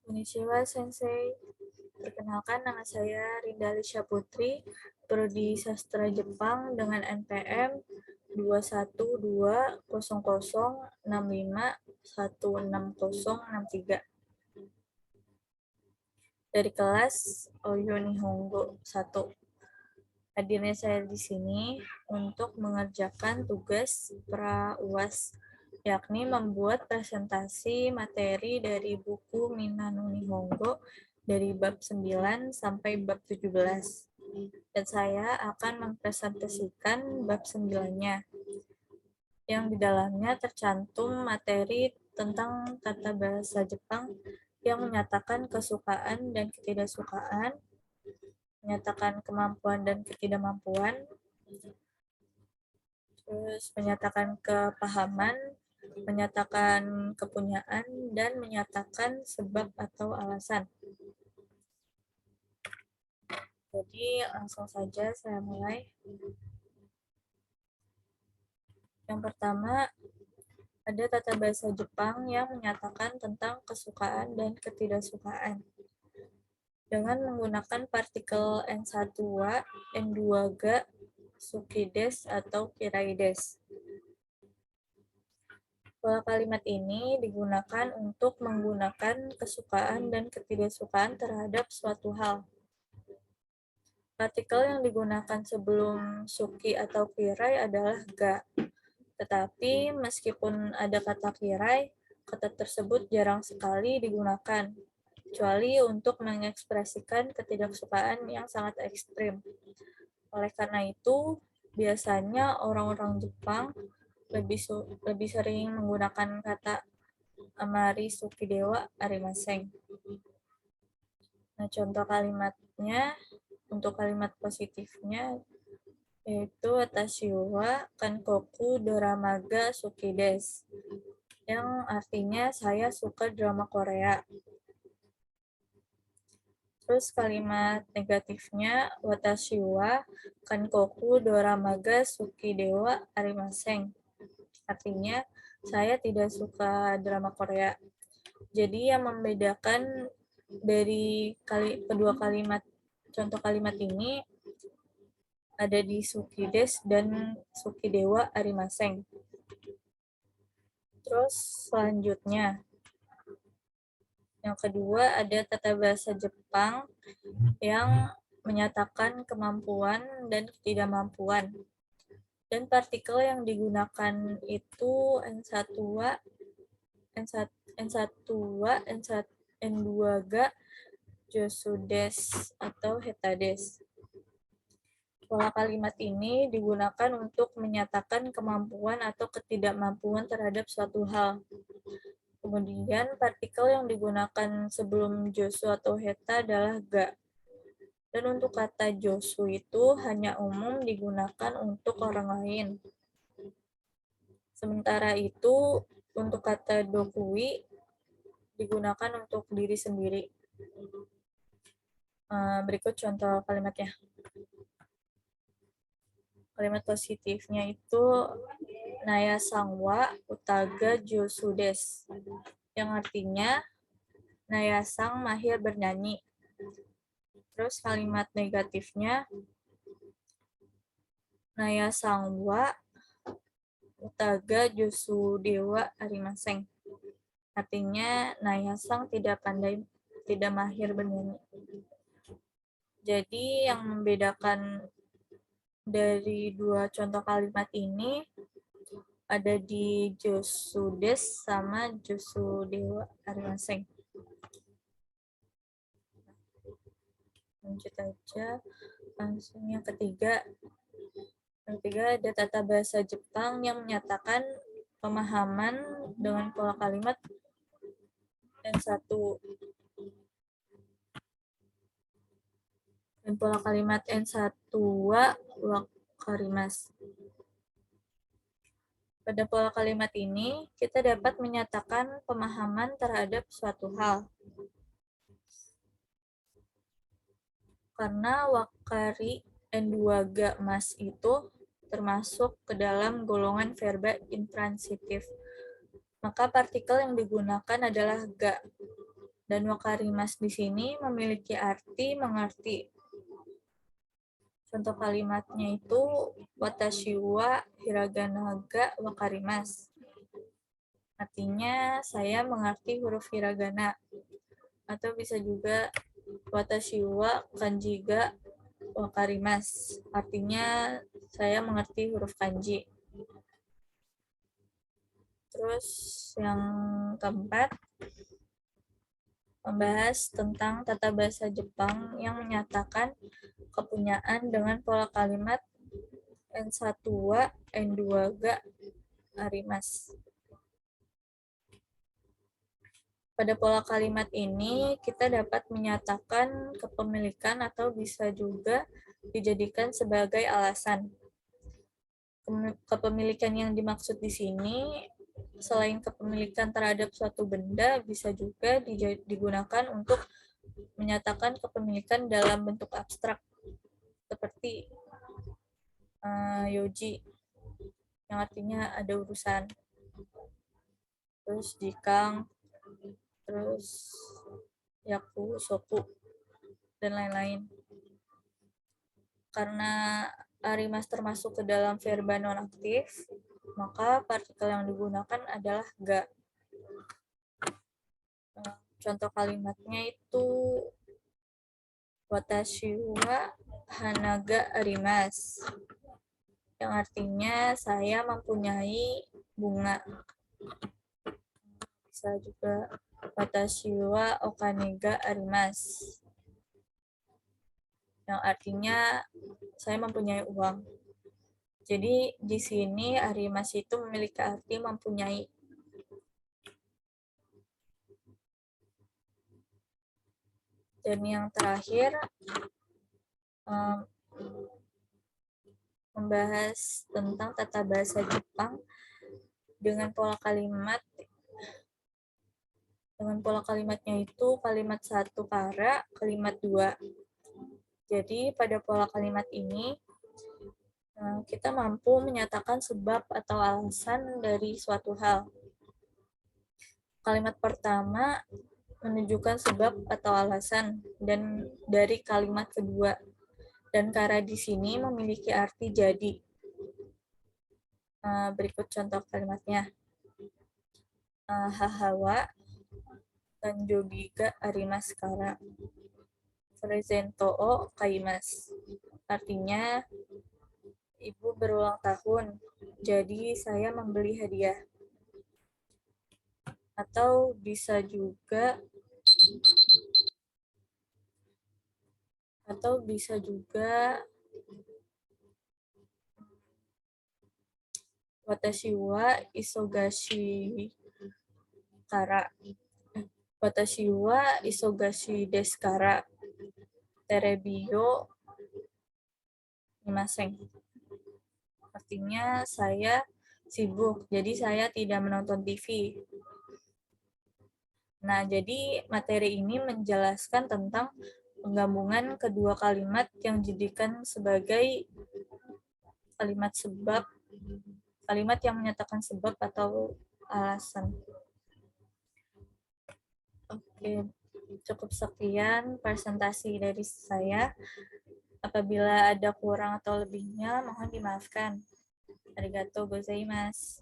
Konnichiwa Sensei. Perkenalkan, nama saya Rinda Alicia Putri, Prodi Sastra Jepang dengan NPM 2120065160063 dari kelas Oyo Nihongo 1. Hadirnya saya di sini untuk mengerjakan tugas pra-UAS, yakni membuat presentasi materi dari buku Minano Nihongo dari bab 9 sampai bab 17. Dan saya akan mempresentasikan bab 9-nya, yang di dalamnya tercantum materi tentang tata bahasa Jepang yang menyatakan kesukaan dan ketidaksukaan, menyatakan kemampuan dan ketidakmampuan, terus menyatakan kepahaman, menyatakan kepunyaan, dan menyatakan sebab atau alasan. Jadi langsung saja saya mulai. Yang pertama, ada tata bahasa Jepang yang menyatakan tentang kesukaan dan ketidaksukaan. Dengan menggunakan partikel N1 wa, N2 ga, suki des, atau kirai des. Pola kalimat ini digunakan untuk menggunakan kesukaan dan ketidaksukaan terhadap suatu hal. Partikel yang digunakan sebelum suki atau kirai adalah ga. Tetapi meskipun ada kata kirai, kata tersebut jarang sekali digunakan, kecuali untuk mengekspresikan ketidaksukaan yang sangat ekstrim. Oleh karena itu, biasanya orang-orang Jepang lebih sering menggunakan kata amari suki dewa arimaseng. Nah, contoh kalimatnya, untuk kalimat positifnya, yaitu watashi wa kankoku drama ga suki desu, yang artinya saya suka drama Korea. Terus kalimat negatifnya, watashi wa kankoku drama ga suki dewa arimaseng, artinya saya tidak suka drama Korea. Jadi yang membedakan dari kedua kalimat contoh kalimat ini ada di suki des dan suki dewa arimaseng. Terus selanjutnya, yang kedua ada tata bahasa Jepang yang menyatakan kemampuan dan ketidakmampuan. Dan partikel yang digunakan itu N1 wa, N1 wa, N2 ga, josu des, atau heta des. Pola kalimat ini digunakan untuk menyatakan kemampuan atau ketidakmampuan terhadap suatu hal. Kemudian partikel yang digunakan sebelum josu atau heta adalah ga. Dan untuk kata josu itu hanya umum digunakan untuk orang lain. Sementara itu untuk kata dokui digunakan untuk diri sendiri. Berikut contoh kalimatnya. Kalimat positifnya itu naya sangwa utaga josu des, yang artinya naya sang mahir bernyanyi. Terus kalimat negatifnya naya sangwa utaga josu dewa arimaseng, artinya naya sang tidak pandai, tidak mahir bernyanyi. Jadi yang membedakan dari dua contoh kalimat ini ada di josu des sama josu dewa arimaseng. Lanjut aja, langsung yang ketiga. Yang ketiga ada tata bahasa Jepang yang menyatakan pemahaman dengan pola kalimat N1. Dan pola kalimat N1 wa wakarimasu. Pada pola kalimat ini, kita dapat menyatakan pemahaman terhadap suatu hal. Karena wakari N2 ga mas itu termasuk ke dalam golongan verba intransitif, maka partikel yang digunakan adalah ga. Dan wakarimas di sini memiliki arti mengerti. Contoh kalimatnya itu watashi wa hiragana ga wakarimasu. Artinya saya mengerti huruf hiragana. Atau bisa juga watashi wa kanji ga wakarimasu. Artinya saya mengerti huruf kanji. Terus yang keempat, membahas tentang tata bahasa Jepang yang menyatakan kepunyaan dengan pola kalimat N1 wa, N2 ga arimasu. Pada pola kalimat ini, kita dapat menyatakan kepemilikan atau bisa juga dijadikan sebagai alasan. Kepemilikan yang dimaksud di sini, selain kepemilikan terhadap suatu benda, bisa juga digunakan untuk menyatakan kepemilikan dalam bentuk abstrak, seperti yoji, yang artinya ada urusan. Terus jikang, terus yaku, soku, dan lain-lain. Karena arimas termasuk ke dalam verba nonaktif, maka partikel yang digunakan adalah ga. Contoh kalimatnya itu watashi wa hanaga arimasu, yang artinya saya mempunyai bunga. Bisa juga watashi wa okane ga arimasu, yang artinya saya mempunyai uang. Jadi di sini arimasu itu memiliki arti mempunyai. Dan yang terakhir, membahas tentang tata bahasa Jepang dengan pola kalimat. Dengan pola kalimatnya itu kalimat 1 kara, kalimat 2. Jadi pada pola kalimat ini, kita mampu menyatakan sebab atau alasan dari suatu hal. Kalimat pertama menunjukkan sebab atau alasan dan dari kalimat kedua. Dan kara di sini memiliki arti jadi. Berikut contoh kalimatnya. Hahawa Tanjobi ga arimasu kara. Presento o kaimasu. Artinya, ibu berulang tahun, jadi saya membeli hadiah. Atau bisa juga watashi wa isogashi kara. Watashi wa isogashi desu kara. Terebi yo mimasen. Artinya saya sibuk, jadi saya tidak menonton TV. Nah, jadi materi ini menjelaskan tentang penggabungan kedua kalimat yang dijadikan sebagai kalimat sebab, kalimat yang menyatakan sebab atau alasan. Oke, cukup sekian presentasi dari saya. Apabila ada kurang atau lebihnya, mohon dimaafkan. Arigatou gozaimasu.